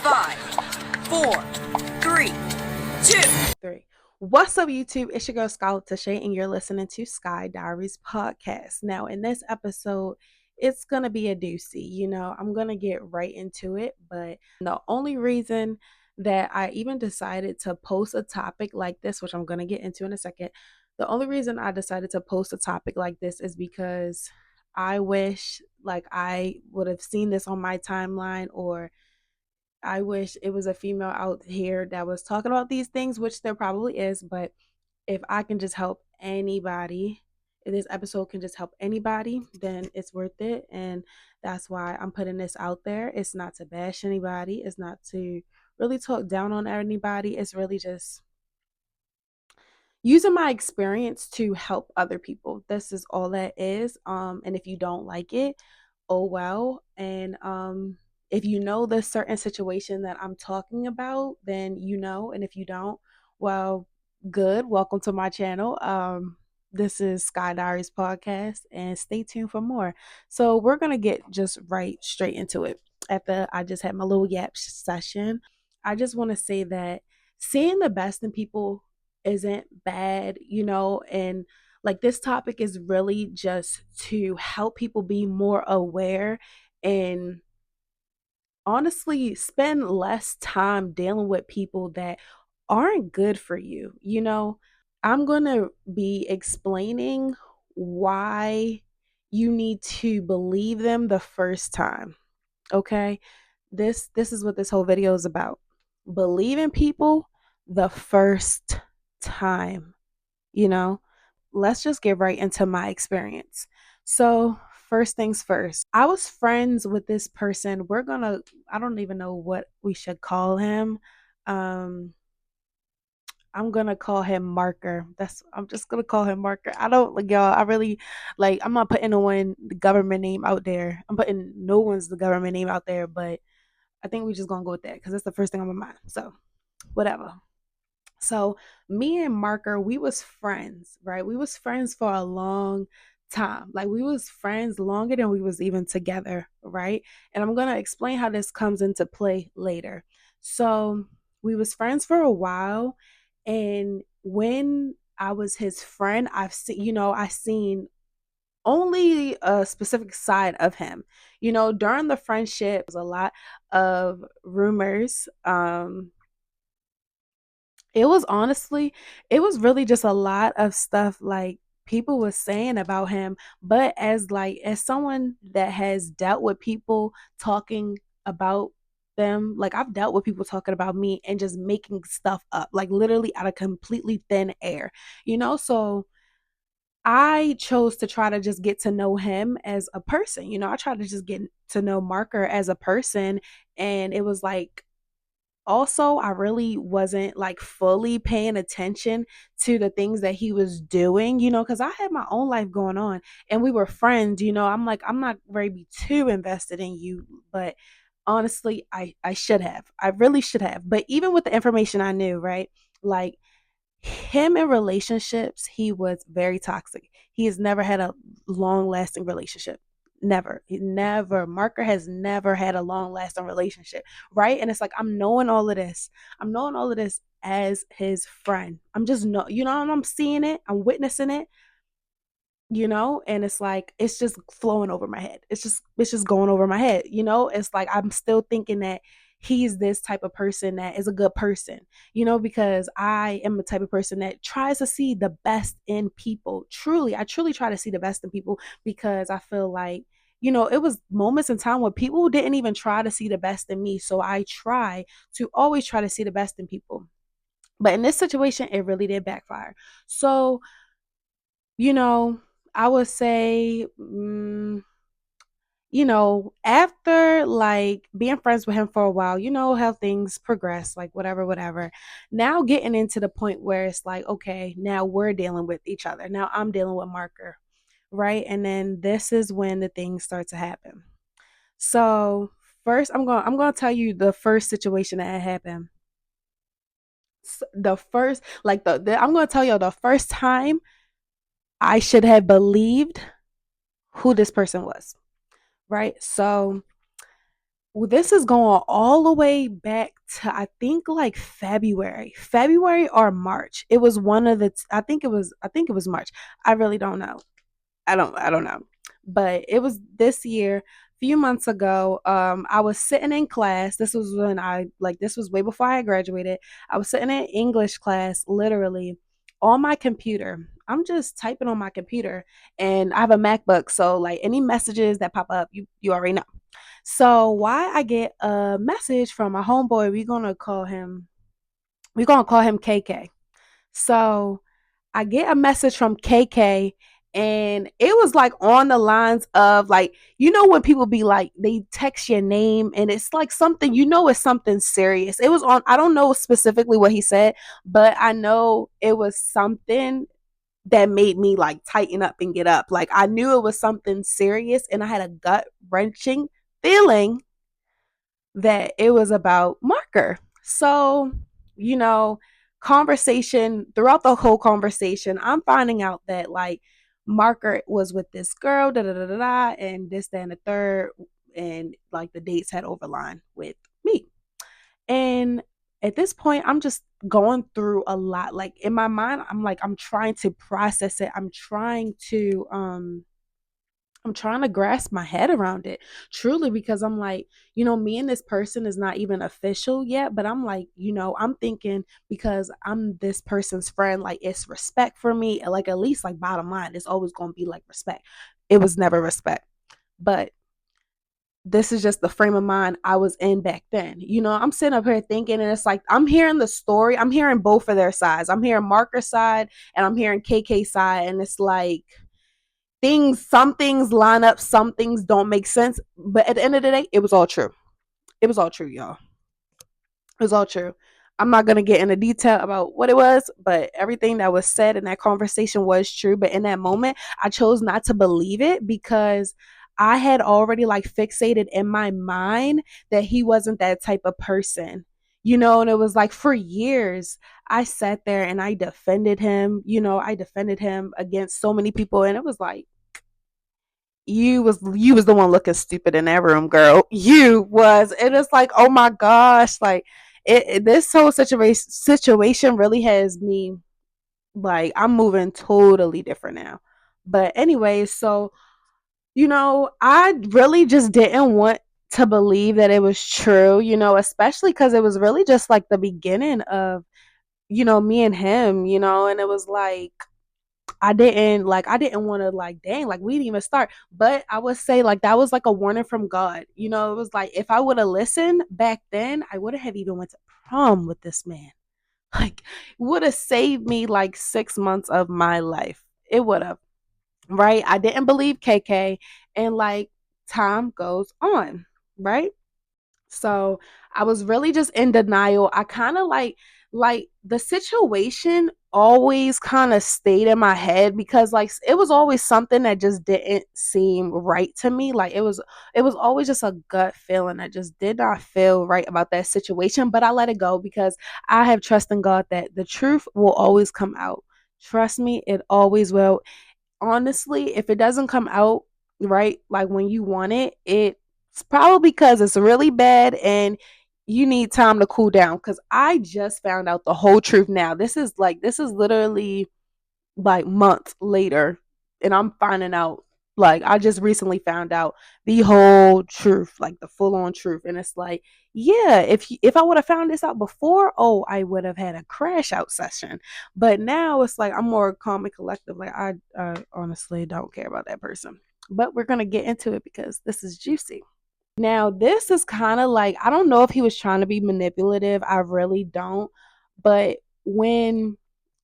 5, 4, 3, 2. 3. What's up, YouTube? It's your girl, Scholar Tashay, and you're listening to Sky Diaries podcast. Now, in this episode, it's going to be a doozy. I'm going to get right into it, but the only reason that I even decided to post a topic like this, which I'm going to get into in a second, the only reason I decided to post a topic like this is because I wish I would have seen this on my timeline, or I wish it was a female out here that was talking about these things, which there probably is. But if I can just help anybody, if this episode can just help anybody, then it's worth it. And that's why I'm putting this out there. It's not to bash anybody, it's not to really talk down on anybody. It's really just using my experience to help other people. This is all that is. And if you don't like it, oh well. And if you know the certain situation that I'm talking about, then you know. And if you don't, well, good. Welcome to my channel. This is Sky Diaries podcast, and stay tuned for more. So we're gonna get just right straight into it. After I just had my little yap session, I just want to say that seeing the best in people isn't bad, and like this topic is really just to help people be more aware and honestly spend less time dealing with people that aren't good for you. I'm going to be explaining why you need to believe them the first time. Okay? This is what this whole video is about. Believing people the first time, you know? Let's just get right into my experience. So, first things first, I was friends with this person. I don't even know what we should call him. I'm gonna call him Marker. I'm just gonna call him Marker. I don't like y'all. I really I'm not putting the government name out there. I'm putting no one's the government name out there, but I think we just gonna go with that because that's the first thing on my mind. So whatever. So me and Marker, we was friends, right? We was friends for a long time. Like we was friends longer than we was even together, right? And I'm gonna explain how this comes into play later. So we was friends for a while, and when I was his friend, I seen only a specific side of him. During the friendship, was a lot of rumors. It was really just a lot of stuff like people was saying about him, but as someone that has dealt with people talking about them, like I've dealt with people talking about me and just making stuff up, like literally out of completely thin air, so I chose to try to just get to know him as a person. I tried to just get to know Marker as a person, and it was like also I really wasn't like fully paying attention to the things that he was doing, because I had my own life going on and we were friends. I'm like, I'm not ready to be too invested in you, but honestly, I should have. I really should have. But even with the information I knew, right? Like him in relationships, he was very toxic. He has never had a long lasting relationship. Never. Never. Marker has never had a long lasting relationship. Right. And it's like, I'm knowing all of this. I'm knowing all of this as his friend. I'm just I'm seeing it. I'm witnessing it, and it's like it's just flowing over my head. It's just going over my head. It's like I'm still thinking that he's this type of person that is a good person, because I am the type of person that tries to see the best in people. I truly try to see the best in people, because I feel like it was moments in time where people didn't even try to see the best in me, so I try to always try to see the best in people. But in this situation, it really did backfire. So you know, I would say, after like being friends with him for a while, how things progress, like whatever, whatever. Now getting into the point where it's like, okay, now we're dealing with each other. Now I'm dealing with Marker, right? And then this is when the things start to happen. So first, I'm gonna tell you the first situation that had happened. The first, like I'm gonna tell you the first time I should have believed who this person was, right? So This is going all the way back to, I think, like February or March. It was one of the I think it was March. I really don't know. I don't know. But it was this year, a few months ago. I was sitting in class. This was when this was way before I graduated. I was sitting in English class, literally on my computer. I'm just typing on my computer, and I have a MacBook, so like any messages that pop up, you already know. So why I get a message from my homeboy, we're gonna call him KK. So I get a message from KK, and it was like on the lines of, like, when people be like, they text your name and it's like something, it's something serious. It was on, I don't know specifically what he said, but I know it was something that made me like tighten up and get up. Like I knew it was something serious, and I had a gut wrenching feeling that it was about Marker. So, you know, conversation throughout the whole conversation, I'm finding out that like Marker was with this girl, da da da da da, and this, that, and the third, and like the dates had overlined with me. And at this point, I'm just going through a lot. Like in my mind, I'm trying to process it. I'm trying to grasp my head around it, truly, because I'm like, me and this person is not even official yet, but I'm like, I'm thinking, because I'm this person's friend, like it's respect for me. Like at least like bottom line, it's always going to be like respect. It was never respect. But this is just the frame of mind I was in back then. I'm sitting up here thinking, and it's like I'm hearing the story. I'm hearing both of their sides. I'm hearing Marker's side and I'm hearing KK side, and it's like some things line up, some things don't make sense, but at the end of the day, it was all true. It was all true, y'all. It was all true. I'm not going to get into detail about what it was, but everything that was said in that conversation was true. But in that moment, I chose not to believe it because I had already like fixated in my mind that he wasn't that type of person. And it was like for years I sat there and I defended him. I defended him against so many people, and it was like, you was the one looking stupid in that room, girl. You was. And it's like, oh my gosh, like this whole situation really has me like I'm moving totally different now. But anyway, so I really just didn't want to believe that it was true, especially because it was really just like the beginning of me and him, and it was like I didn't want to, like, dang, like we didn't even start. But I would say like that was like a warning from God. It was like if I would have listened back then, I wouldn't have even went to prom with this man. Like would have saved me like 6 months of my life. It would have. Right? I didn't believe KK, and like time goes on, right? So I was really just in denial. I kind of like the situation always kind of stayed in my head because like it was always something that just didn't seem right to me. Like it was always just a gut feeling that just did not feel right about that situation, but I let it go because I have trust in God that the truth will always come out. Trust me, it always will. Honestly, if it doesn't come out right, like when you want it, it's probably because it's really bad and you need time to cool down. Because I just found out the whole truth now. This is literally like months later, and I'm finding out, like I just recently found out the whole truth, like the full on truth. And it's like, yeah, if I would have found this out before, oh, I would have had a crash out session. But now it's like I'm more calm and collective. Like I honestly don't care about that person. But we're gonna get into it because this is juicy. Now, this is kind of like, I don't know if he was trying to be manipulative. I really don't. But when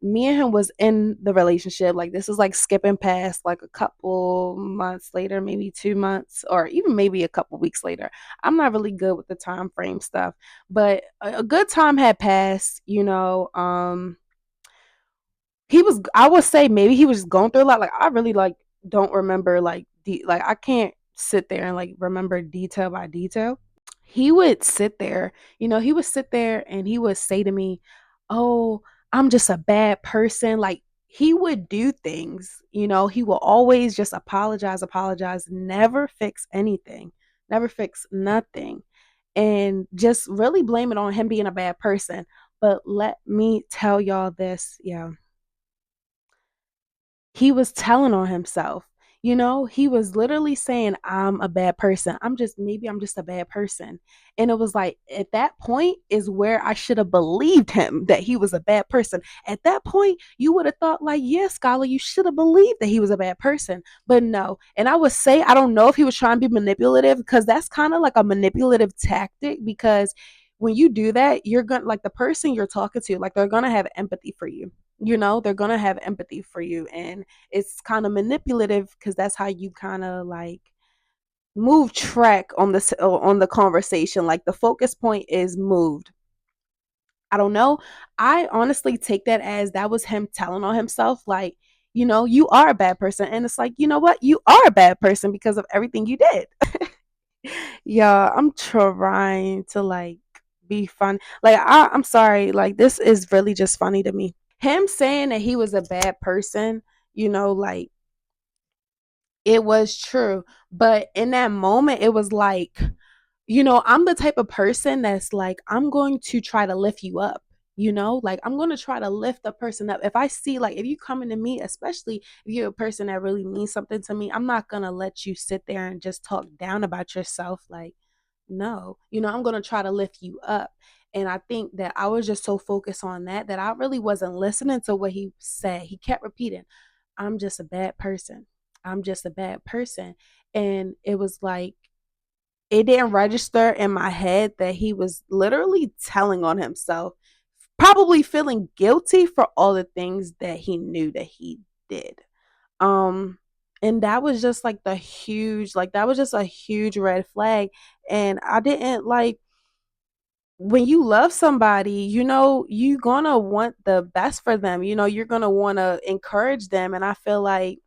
me and him was in the relationship, like this is like skipping past like a couple months later, maybe 2 months, or even maybe a couple weeks later. I'm not really good with the time frame stuff, but a good time had passed. He was, I would say maybe he was going through a lot. Like I really like don't remember like like I can't sit there and like remember detail by detail. He would sit there, he would sit there and he would say to me, "Oh, I'm just a bad person." Like he would do things, he will always just apologize, never fix anything, never fix nothing. and just really blame it on him being a bad person. But let me tell y'all this, yeah, he was telling on himself. You know, he was literally saying, I'm a bad person. I'm just a bad person. And it was like, at that point is where I should have believed him that he was a bad person. At that point, you would have thought, like, yeah, Scholar, you should have believed that he was a bad person. But no. And I would say, I don't know if he was trying to be manipulative, because that's kind of like a manipulative tactic. Because when you do that, you're going to, like, the person you're talking to, like, they're going to have empathy for you. You know, they're going to have empathy for you. And it's kind of manipulative, because that's how you kind of like move track on the conversation. Like, the focus point is moved. I don't know. I honestly take that as that was him telling on himself, like, you know, you are a bad person. And it's like, you know what, you are a bad person because of everything you did. Yeah, I'm trying to like be fun. Like, I'm sorry, like, this is really just funny to me. Him saying that he was a bad person, you know, like, it was true. But in that moment, it was like, you know, I'm the type of person that's like, I'm going to try to lift you up. You know, like, I'm going to try to lift a person up. If I see, like, if you coming to me, especially if you're a person that really means something to me, I'm not going to let you sit there and just talk down about yourself. Like, no, you know, I'm going to try to lift you up. And I think that I was just so focused on that I really wasn't listening to what he said. He kept repeating, I'm just a bad person. I'm just a bad person. And it was like, it didn't register in my head that he was literally telling on himself, probably feeling guilty for all the things that he knew that he did. Um, and that was just like that was just a huge red flag. And I didn't like, when you love somebody, you know, you're gonna want the best for them. You know, you're gonna want to encourage them. And I feel like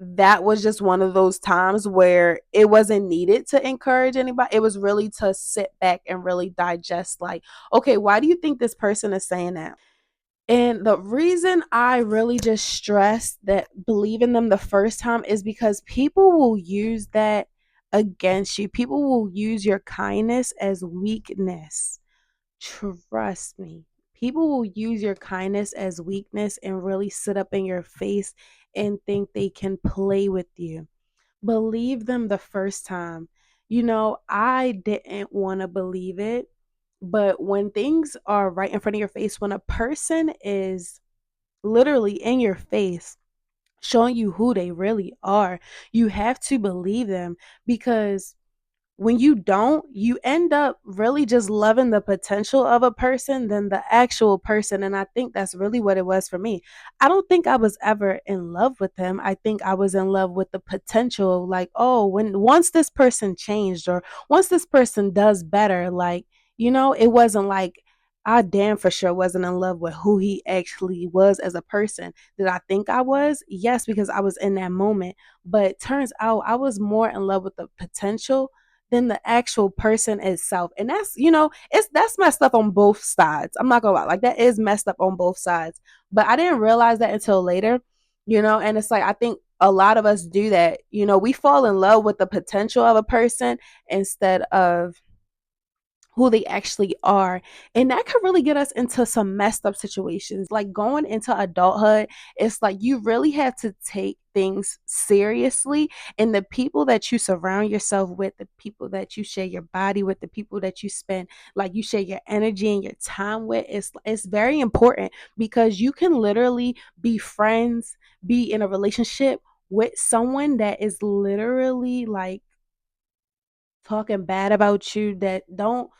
that was just one of those times where it wasn't needed to encourage anybody. It was really to sit back and really digest, like, okay, why do you think this person is saying that? And the reason I really just stress that believe in them the first time is because people will use that against you. People will use your kindness as weakness. Trust me. People will use your kindness as weakness and really sit up in your face and think they can play with you. Believe them the first time. You know, I didn't want to believe it, but when things are right in front of your face, when a person is literally in your face, showing you who they really are, you have to believe them. Because when you don't, you end up really just loving the potential of a person than the actual person. And I think that's really what it was for me. I don't think I was ever in love with him. I think I was in love with the potential. Like, oh, when once this person changed, or once this person does better, like, you know, it wasn't like, I damn for sure wasn't in love with who he actually was as a person. Did I think I was? Yes, because I was in that moment. But turns out I was more in love with the potential than the actual person itself. And that's, you know, that's messed up on both sides. I'm not gonna lie, like, that is messed up on both sides. But I didn't realize that until later, you know, and it's like, I think a lot of us do that. You know, we fall in love with the potential of a person instead of who they actually are. And that could really get us into some messed up situations. Like, going into adulthood, it's like you really have to take things seriously. And the people that you surround yourself with, the people that you share your body with, the people that you spend, like, you share your energy and your time with, it's very important. Because you can literally be friends, be in a relationship with someone that is literally like talking bad about you, that don't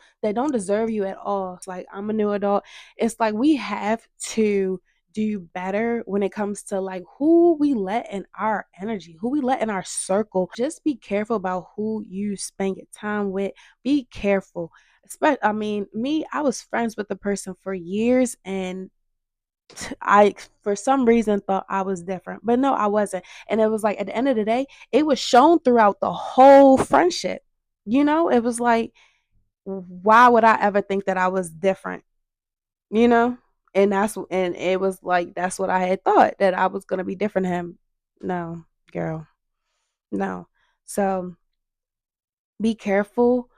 deserve you at all. It's like, I'm a new adult. It's like we have to do better when it comes to like who we let in our energy, who we let in our circle. Just be careful about who you spend your time with. Be careful. I mean, me, I was friends with the person for years, and I, for some reason, thought I was different, but no, I wasn't. And it was like, at the end of the day, it was shown throughout the whole friendship. You know, it was like, why would I ever think that I was different? You know, and it was like, that's what I had thought, that I was gonna be different to him. No, girl, no. So be careful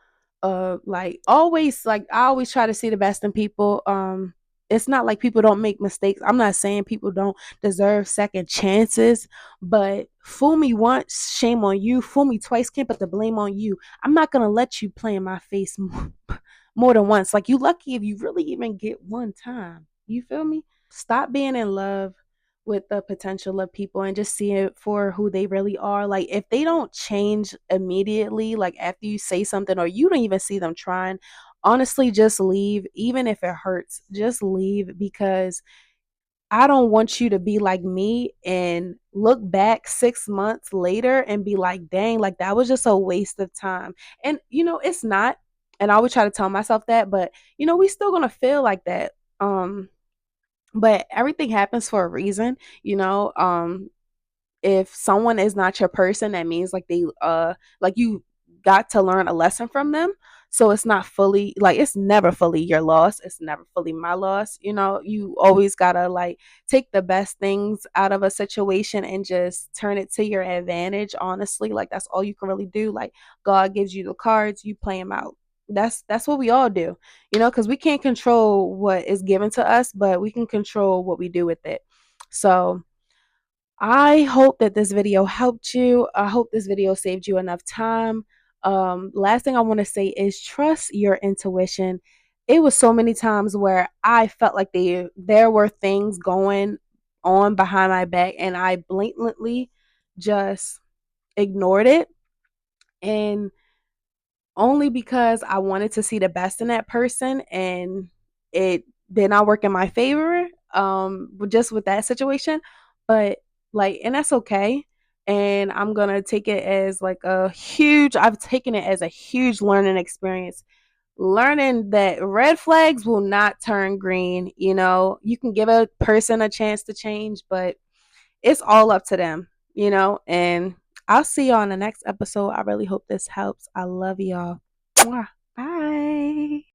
like always, like I always try to see the best in people. It's not like people don't make mistakes. I'm not saying people don't deserve second chances, but fool me once, shame on you. Fool me twice, can't put the blame on you. I'm not gonna let you play in my face more than once. Like, you lucky if you really even get one time. You feel me? Stop being in love with the potential of people and just see it for who they really are. Like, if they don't change immediately, like after you say something or you don't even see them trying, honestly, just leave. Even if it hurts, just leave, because I don't want you to be like me and look back 6 months later and be like, dang, like that was just a waste of time. And, it's not. And I would try to tell myself that, but, we still going to feel like that. But everything happens for a reason, if someone is not your person, that means like they like you got to learn a lesson from them. So it's not fully, like, it's never fully your loss, it's never fully my loss. You always gotta like take the best things out of a situation and just turn it to your advantage. Honestly, like that's all you can really do. Like, God gives you the cards, you play them out. That's what we all do, because we can't control what is given to us, but we can control what we do with it. So I hope that this video helped you. I hope this video saved you enough time. Last thing I want to say is trust your intuition. It was so many times where I felt like there were things going on behind my back and I blatantly just ignored it. And only because I wanted to see the best in that person, and it did not work in my favor, just with that situation. But like, and that's okay. And I'm gonna take it as like I've taken it as a huge learning experience. Learning that red flags will not turn green. You can give a person a chance to change, but it's all up to them, and I'll see y'all on the next episode. I really hope this helps. I love y'all. Mwah. Bye.